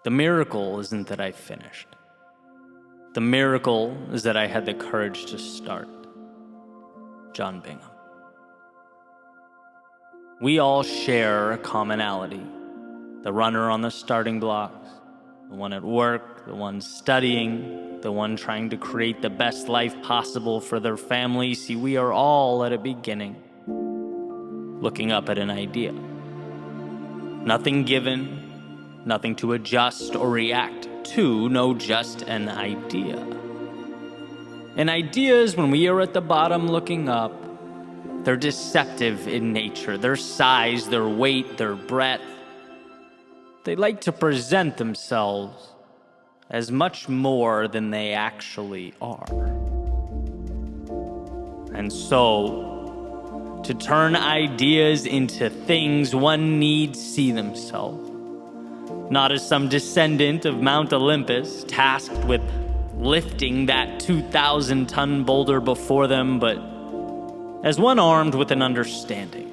The miracle isn't that I finished. The miracle is that I had the courage to start. John Bingham. We all share a commonality. The runner on the starting blocks, the one at work, the one studying, the one trying to create the best life possible for their family. See, we are all at a beginning, looking up at an idea. Nothing given, nothing to adjust or react to, no, just an idea. And ideas, when we are at the bottom looking up, they're deceptive in nature. Their size, their weight, their breadth. They like to present themselves as much more than they actually are. And so, to turn ideas into things, one needs see themselves. Not as some descendant of Mount Olympus, tasked with lifting that 2,000-ton boulder before them, but as one armed with an understanding,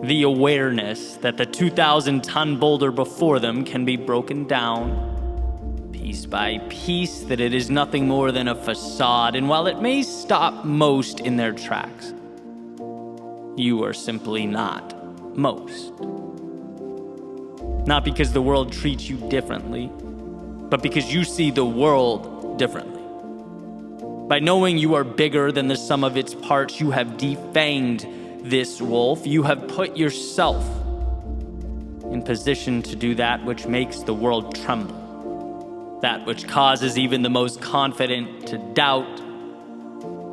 the awareness that the 2,000-ton boulder before them can be broken down, piece by piece, that it is nothing more than a facade, and while it may stop most in their tracks, you are simply not most. Not because the world treats you differently, but because you see the world differently. By knowing you are bigger than the sum of its parts, you have defanged this wolf. You have put yourself in position to do that which makes the world tremble, that which causes even the most confident to doubt.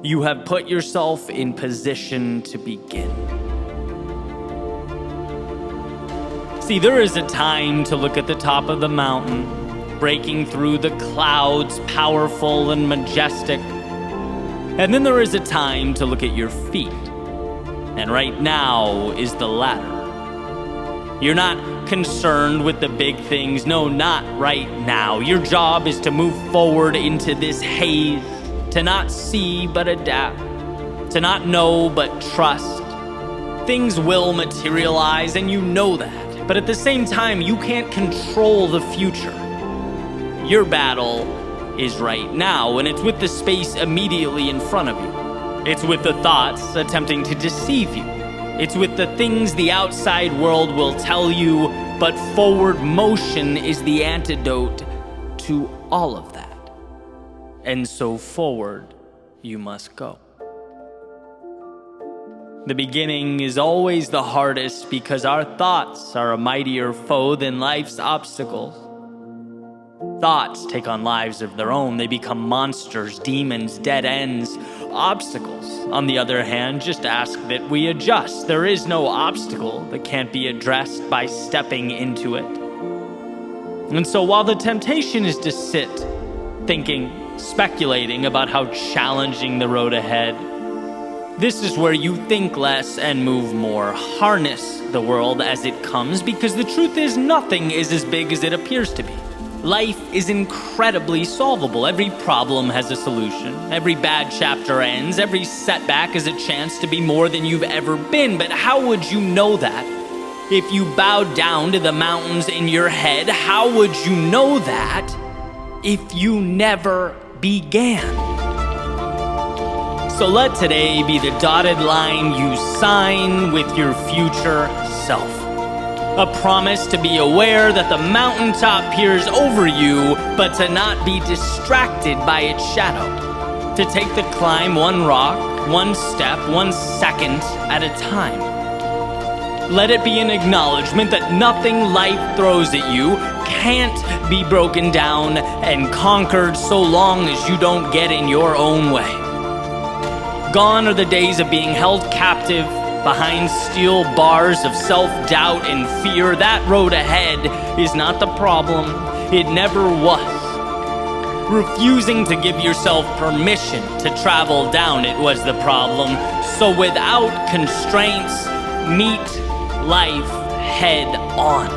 You have put yourself in position to begin. See, there is a time to look at the top of the mountain, breaking through the clouds, powerful and majestic. And then there is a time to look at your feet. And right now is the latter. You're not concerned with the big things. No, not right now. Your job is to move forward into this haze, to not see but adapt, to not know but trust. Things will materialize, and you know that. But at the same time, you can't control the future. Your battle is right now, and it's with the space immediately in front of you. It's with the thoughts attempting to deceive you. It's with the things the outside world will tell you, but forward motion is the antidote to all of that. And so forward you must go. The beginning is always the hardest because our thoughts are a mightier foe than life's obstacles. Thoughts take on lives of their own. They become monsters, demons, dead ends. Obstacles, on the other hand, just ask that we adjust. There is no obstacle that can't be addressed by stepping into it. And so while the temptation is to sit, thinking, speculating about how challenging the road ahead, this is where you think less and move more. Harness the world as it comes, because the truth is nothing is as big as it appears to be. Life is incredibly solvable. Every problem has a solution. Every bad chapter ends. Every setback is a chance to be more than you've ever been. But how would you know that? If you bowed down to the mountains in your head, how would you know that if you never began? So let today be the dotted line you sign with your future self. A promise to be aware that the mountaintop peers over you, but to not be distracted by its shadow. To take the climb one rock, one step, 1 second at a time. Let it be an acknowledgement that nothing life throws at you can't be broken down and conquered so long as you don't get in your own way. Gone are the days of being held captive behind steel bars of self-doubt and fear. That road ahead is not the problem. It never was. Refusing to give yourself permission to travel down it was the problem. So without constraints, meet life head on.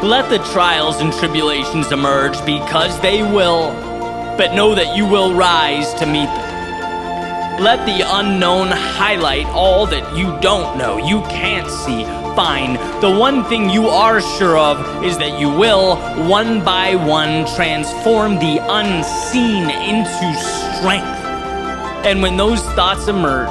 Let the trials and tribulations emerge, because they will, but know that you will rise to meet them. Let the unknown highlight all that you don't know, you can't see. Fine. The one thing you are sure of is that you will, one by one, transform the unseen into strength. And when those thoughts emerge,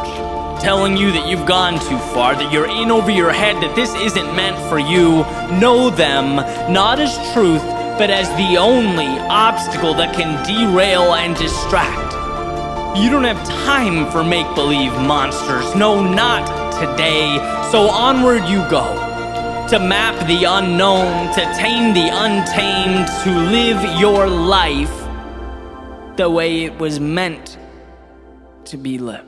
telling you that you've gone too far, that you're in over your head, that this isn't meant for you, know them not as truth, but as the only obstacle that can derail and distract. You don't have time for make-believe monsters. No, not today. So onward you go. To map the unknown, to tame the untamed, to live your life the way it was meant to be lived.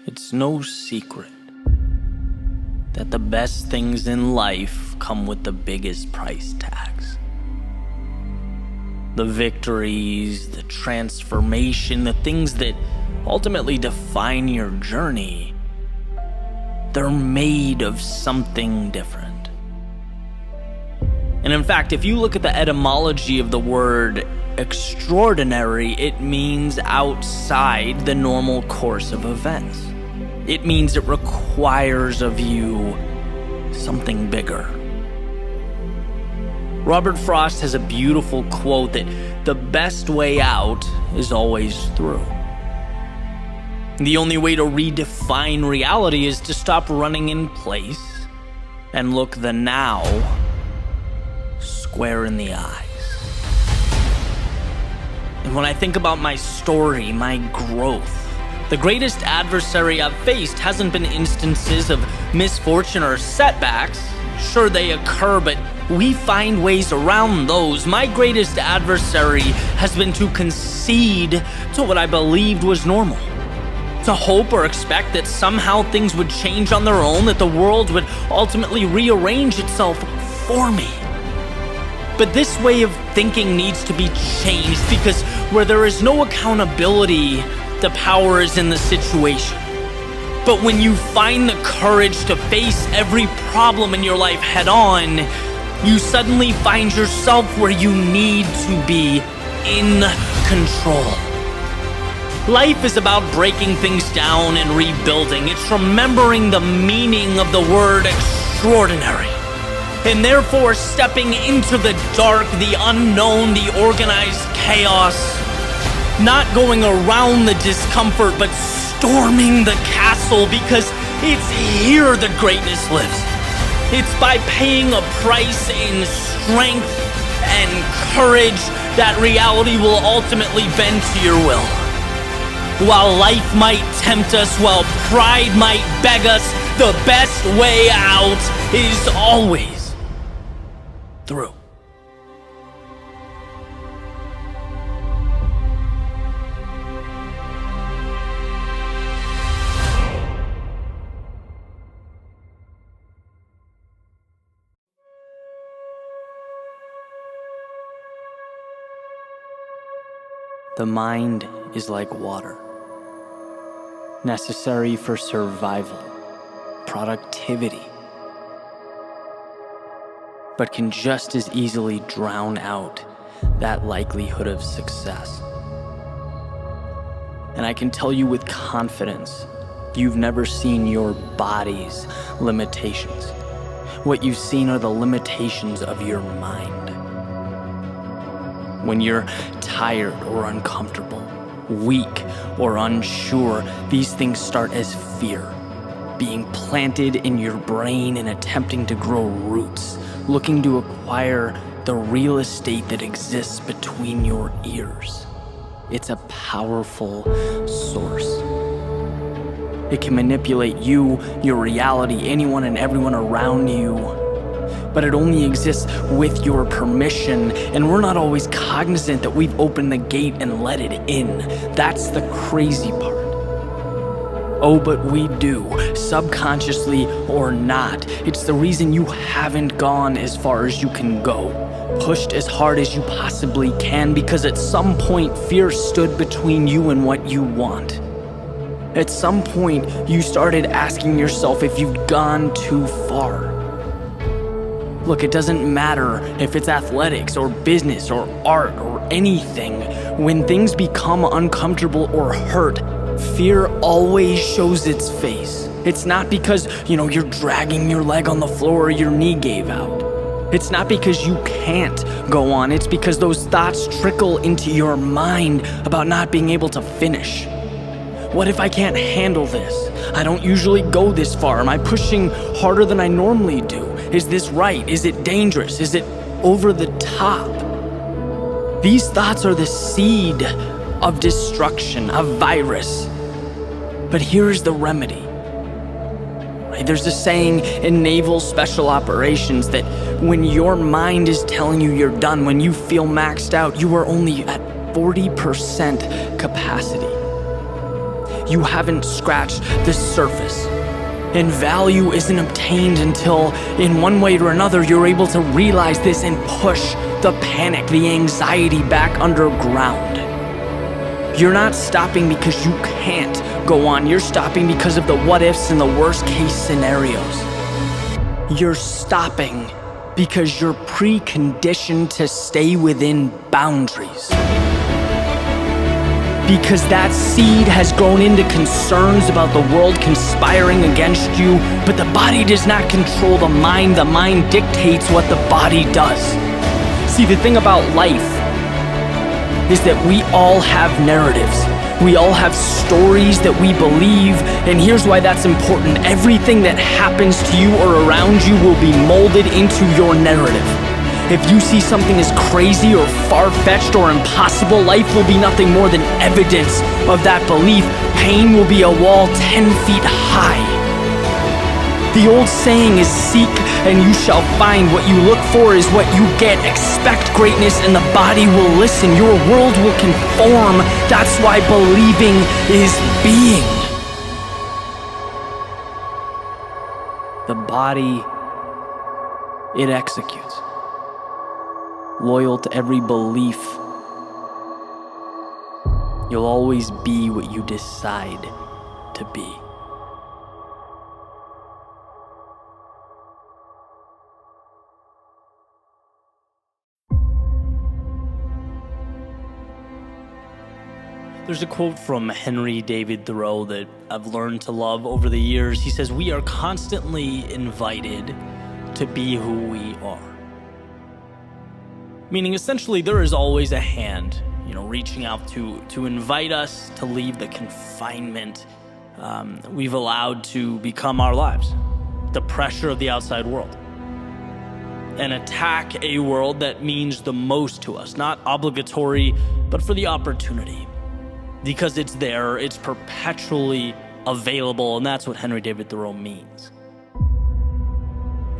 It's no secret that the best things in life come with the biggest price tags. The victories, the transformation, the things that ultimately define your journey, they're made of something different. And in fact, if you look at the etymology of the word extraordinary, it means outside the normal course of events. It means it requires of you something bigger. Robert Frost has a beautiful quote that the best way out is always through. The only way to redefine reality is to stop running in place and look the now square in the eyes. And when I think about my story, my growth, the greatest adversary I've faced hasn't been instances of misfortune or setbacks. Sure, they occur, but we find ways around those. My greatest adversary has been to concede to what I believed was normal. To hope or expect that somehow things would change on their own, that the world would ultimately rearrange itself for me. But this way of thinking needs to be changed, because where there is no accountability, the power is in the situation. But when you find the courage to face every problem in your life head on, you suddenly find yourself where you need to be, in control. Life is about breaking things down and rebuilding. It's remembering the meaning of the word extraordinary, and therefore stepping into the dark, the unknown, the organized chaos. Not going around the discomfort, but storming the castle, because it's here that greatness lives. It's by paying a price in strength and courage that reality will ultimately bend to your will. While life might tempt us, while pride might beg us, the best way out is always through. The mind is like water, necessary for survival, productivity, but can just as easily drown out that likelihood of success. And I can tell you with confidence, you've never seen your body's limitations. What you've seen are the limitations of your mind. When you're tired or uncomfortable, weak or unsure, these things start as fear, being planted in your brain and attempting to grow roots, looking to acquire the real estate that exists between your ears. It's a powerful source. It can manipulate you, your reality, anyone and everyone around you. But it only exists with your permission, and we're not always cognizant that we've opened the gate and let it in. That's the crazy part. Oh, but we do, subconsciously or not. It's the reason you haven't gone as far as you can go, pushed as hard as you possibly can, because at some point fear stood between you and what you want. At some point, you started asking yourself if you've gone too far. Look, it doesn't matter if it's athletics or business or art or anything. When things become uncomfortable or hurt, fear always shows its face. It's not because, you're dragging your leg on the floor or your knee gave out. It's not because you can't go on. It's because those thoughts trickle into your mind about not being able to finish. What if I can't handle this? I don't usually go this far. Am I pushing harder than I normally do? Is this right? Is it dangerous? Is it over the top? These thoughts are the seed of destruction, a virus. But here's the remedy. There's a saying in naval special operations that when your mind is telling you you're done, when you feel maxed out, you are only at 40% capacity. You haven't scratched the surface. And value isn't obtained until, in one way or another, you're able to realize this and push the panic, the anxiety back underground. You're not stopping because you can't go on. You're stopping because of the what ifs and the worst case scenarios. You're stopping because you're preconditioned to stay within boundaries. Because that seed has grown into concerns about the world conspiring against you, but the body does not control the mind dictates what the body does. See, the thing about life is that we all have narratives. We all have stories that we believe, and here's why that's important. Everything that happens to you or around you will be molded into your narrative. If you see something as crazy or far-fetched or impossible, life will be nothing more than evidence of that belief. Pain will be a wall 10 feet high. The old saying is, seek and you shall find. What you look for is what you get. Expect greatness and the body will listen. Your world will conform. That's why believing is being. The body, it executes. Loyal to every belief. You'll always be what you decide to be. There's a quote from Henry David Thoreau that I've learned to love over the years. He says, "We are constantly invited to be who we are." Meaning, essentially, there is always a hand, reaching out to invite us to leave the confinement we've allowed to become our lives, the pressure of the outside world, and attack a world that means the most to us, not obligatory, but for the opportunity. Because it's there, it's perpetually available, and that's what Henry David Thoreau means.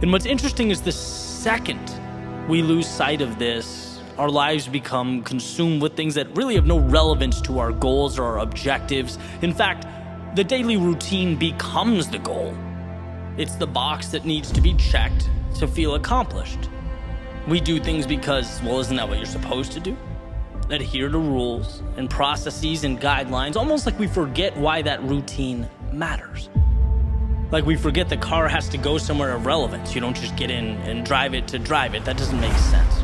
And what's interesting is the second we lose sight of this, our lives become consumed with things that really have no relevance to our goals or our objectives. In fact, the daily routine becomes the goal. It's the box that needs to be checked to feel accomplished. We do things because, well, isn't that what you're supposed to do? Adhere to rules and processes and guidelines, almost like we forget why that routine matters. Like we forget the car has to go somewhere of relevance. You don't just get in and drive it to drive it. That doesn't make sense.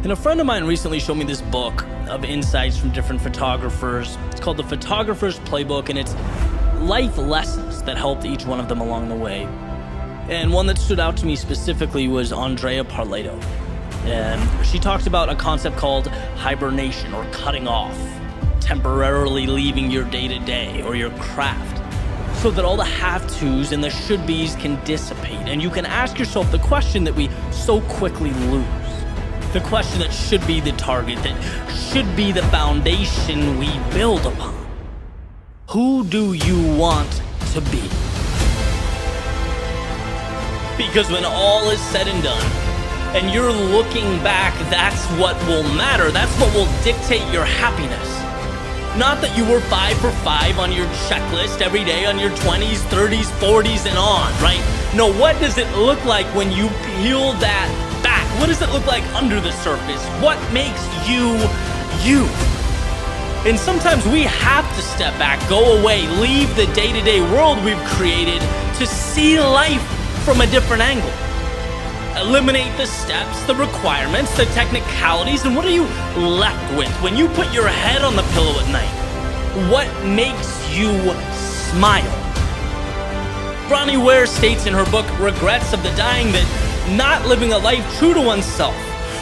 And a friend of mine recently showed me this book of insights from different photographers. It's called The Photographer's Playbook, and it's life lessons that helped each one of them along the way. And one that stood out to me specifically was Andrea Parleto. And she talked about a concept called hibernation, or cutting off, temporarily leaving your day-to-day or your craft, so that all the have-tos and the should-bes can dissipate. And you can ask yourself the question that we so quickly lose. The question that should be the target, that should be the foundation we build upon. Who do you want to be? Because when all is said and done, and you're looking back, that's what will matter. That's what will dictate your happiness. Not that you were 5 for 5 on your checklist every day on your 20s, 30s, 40s, and on, right? No, what does it look like when you peel that back? What does it look like under the surface? What makes you, you? And sometimes we have to step back, go away, leave the day-to-day world we've created to see life from a different angle. Eliminate the steps, the requirements, the technicalities, and what are you left with when you put your head on the pillow at night? What makes you smile? Bronnie Ware states in her book, Regrets of the Dying, that not living a life true to oneself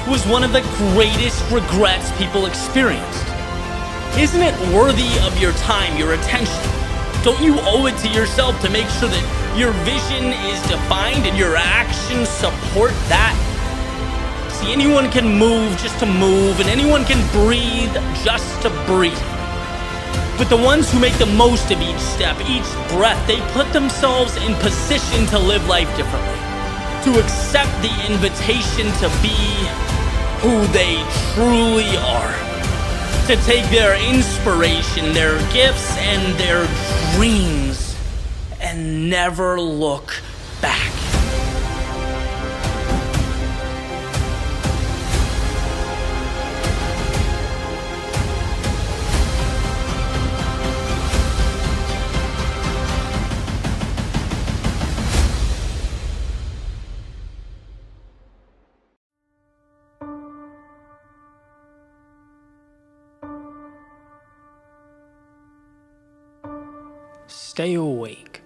was one of the greatest regrets people experienced. Isn't it worthy of your time, your attention? Don't you owe it to yourself to make sure that your vision is defined and your actions support that? See, anyone can move just to move, and anyone can breathe just to breathe. But the ones who make the most of each step, each breath, they put themselves in position to live life differently, to accept the invitation to be who they truly are, to take their inspiration, their gifts, and their dreams and never look back. Stay awake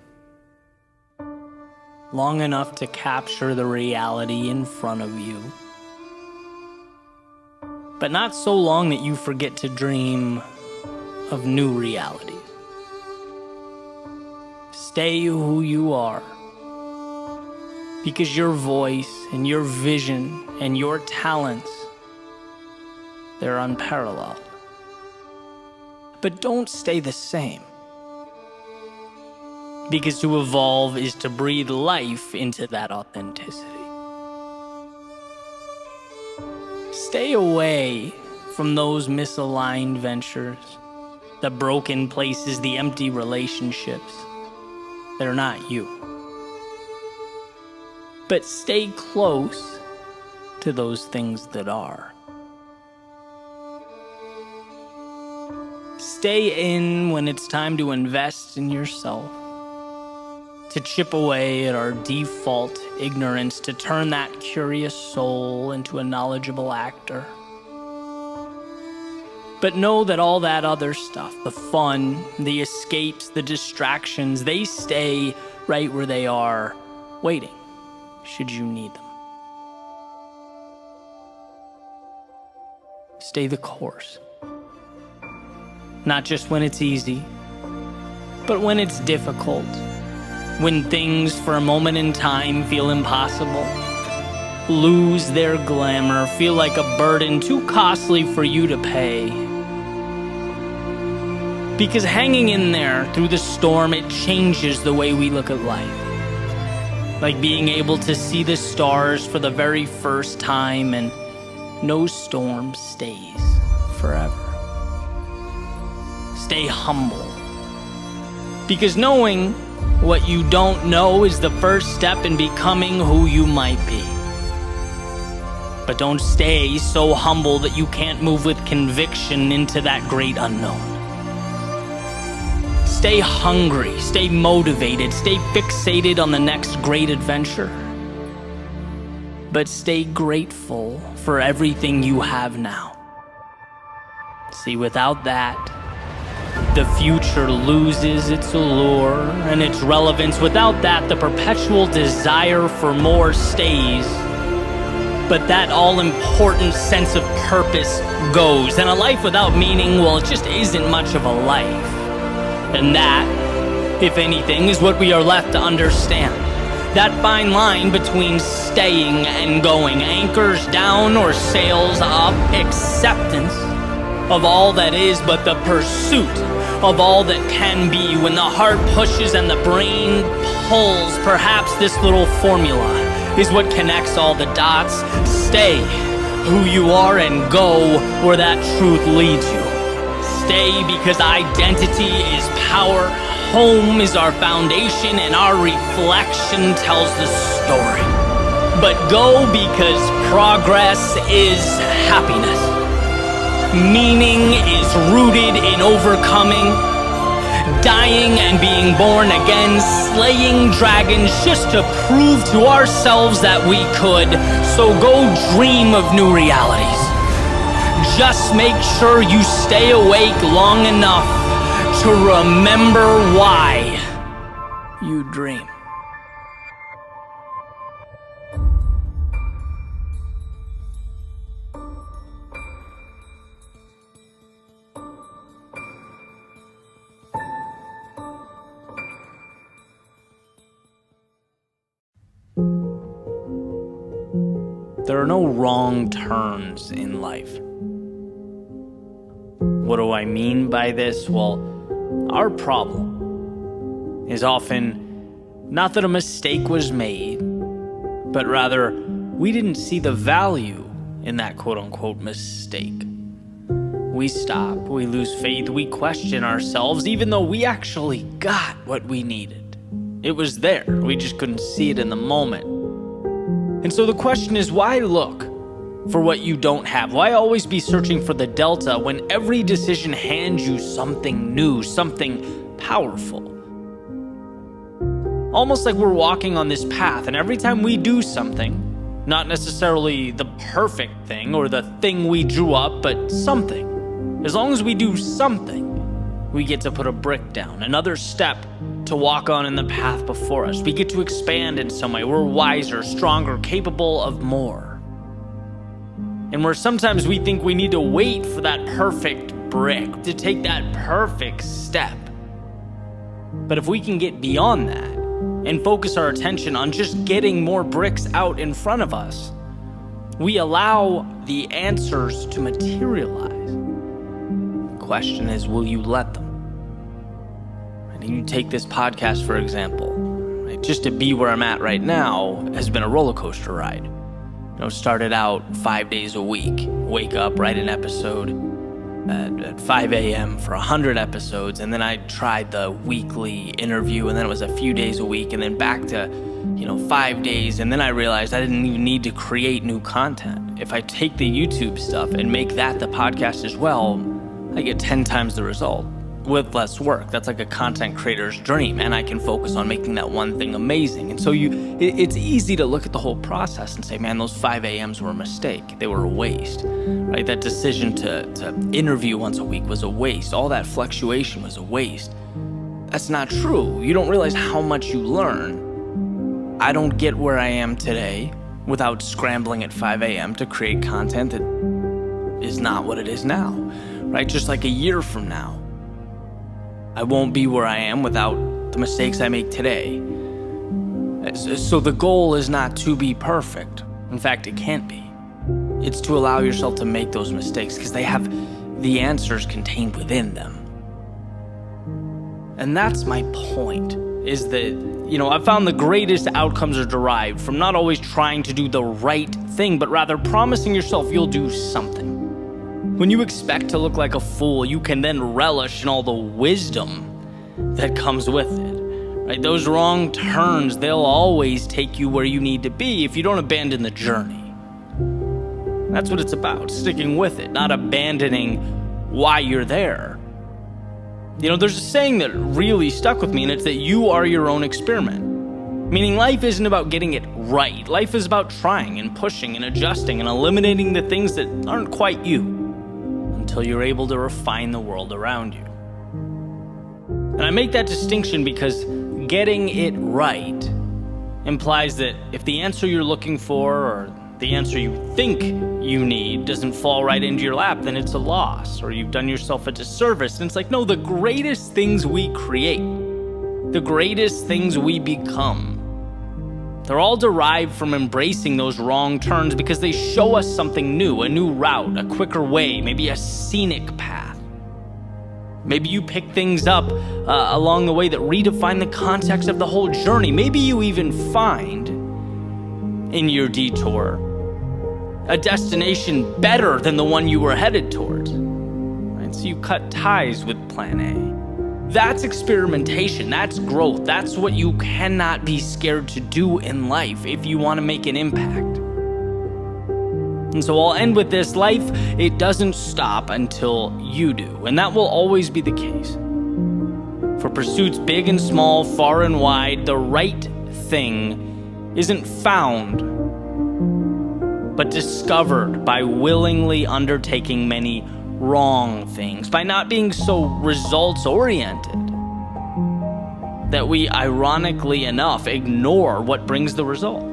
long enough to capture the reality in front of you, but not so long that you forget to dream of new realities. Stay who you are, because your voice and your vision and your talents, they're unparalleled. But don't stay the same. Because to evolve is to breathe life into that authenticity. Stay away from those misaligned ventures, the broken places, the empty relationships. They're not you. But stay close to those things that are. Stay in when it's time to invest in yourself, to chip away at our default ignorance, to turn that curious soul into a knowledgeable actor. But know that all that other stuff, the fun, the escapes, the distractions, they stay right where they are, waiting, should you need them. Stay the course. Not just when it's easy, but when it's difficult. When things for a moment in time feel impossible, lose their glamour, feel like a burden too costly for you to pay. Because hanging in there through the storm, it changes the way we look at life. Like being able to see the stars for the very first time, and no storm stays forever. Stay humble. Because knowing what you don't know is the first step in becoming who you might be. But don't stay so humble that you can't move with conviction into that great unknown. Stay hungry, stay motivated, stay fixated on the next great adventure. But stay grateful for everything you have now. See, without that, the future loses its allure and its relevance. Without that, the perpetual desire for more stays. But that all-important sense of purpose goes. And a life without meaning, well, it just isn't much of a life. And that, if anything, is what we are left to understand. That fine line between staying and going, anchors down or sails up, acceptance of all that is, but the pursuit of all that can be. When the heart pushes and the brain pulls, perhaps this little formula is what connects all the dots. Stay who you are and go where that truth leads you. stay because identity is power, home is our foundation, and our reflection tells the story. But go because progress is happiness. Meaning is rooted in overcoming, dying and being born again, slaying dragons just to prove to ourselves that we could. So go dream of new realities. Just make sure you stay awake long enough to remember why you dream. There are no wrong turns in life. What do I mean by this? Well, our problem is often not that a mistake was made, but rather we didn't see the value in that quote-unquote mistake. We stop, we lose faith, we question ourselves, even though we actually got what we needed. It was there, we just couldn't see it in the moment. And so the question is, why look for what you don't have? Why always be searching for the delta when every decision hands you something new, something powerful? Almost like we're walking on this path, and every time we do something, not necessarily the perfect thing or the thing we drew up, but something. As long as we do something, we get to put a brick down, another step to walk on in the path before us. We get to expand in some way. We're wiser, stronger, capable of more. And where sometimes we think we need to wait for that perfect brick, to take that perfect step. But if we can get beyond that and focus our attention on just getting more bricks out in front of us, we allow the answers to materialize. The question is, will you let them? And you take this podcast, for example, right? Just to be where I'm at right now has been a roller coaster ride. You know, started out 5 days a week, wake up, write an episode at 5 a.m. for 100 episodes, and then I tried the weekly interview, and then it was a few days a week, and then back to 5 days, and then I realized I didn't even need to create new content. If I take the YouTube stuff and make that the podcast as well, I get 10 times the result with less work. That's like a content creator's dream, and I can focus on making that one thing amazing. And so it's easy to look at the whole process and say, man, those 5 a.m.s were a mistake. They were a waste, right? That decision to interview once a week was a waste. All that fluctuation was a waste. That's not true. You don't realize how much you learn. I don't get where I am today without scrambling at 5 a.m. to create content that is not what it is now, right? Just like a year from now, I won't be where I am without the mistakes I make today. So the goal is not to be perfect. In fact, it can't be. It's to allow yourself to make those mistakes because they have the answers contained within them. And that's my point, is that, I've found the greatest outcomes are derived from not always trying to do the right thing, but rather promising yourself you'll do something. When you expect to look like a fool, you can then relish in all the wisdom that comes with it, right? Those wrong turns, they'll always take you where you need to be if you don't abandon the journey. That's what it's about, sticking with it, not abandoning why you're there. There's a saying that really stuck with me, and it's that you are your own experiment. Meaning life isn't about getting it right. Life is about trying and pushing and adjusting and eliminating the things that aren't quite you, until you're able to refine the world around you. And I make that distinction because getting it right implies that if the answer you're looking for or the answer you think you need doesn't fall right into your lap, then it's a loss, or you've done yourself a disservice. And it's like, no, the greatest things we create, the greatest things we become, they're all derived from embracing those wrong turns because they show us something new, a new route, a quicker way, maybe a scenic path. Maybe you pick things up along the way that redefine the context of the whole journey. Maybe you even find in your detour a destination better than the one you were headed towards. points. You cut ties with plan A. That's experimentation, that's growth, that's what you cannot be scared to do in life if you want to make an impact. And so I'll end with this: life, it doesn't stop until you do, and that will always be the case. For pursuits big and small, far and wide, the right thing isn't found, but discovered by willingly undertaking many wrong things, by not being so results-oriented that we, ironically enough, ignore what brings the result.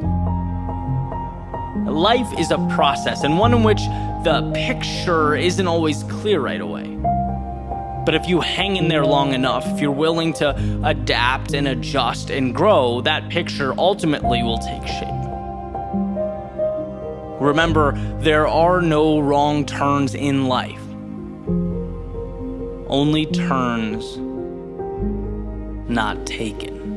Life is a process, and one in which the picture isn't always clear right away. But if you hang in there long enough, if you're willing to adapt and adjust and grow, that picture ultimately will take shape. Remember, there are no wrong turns in life. Only turns not taken.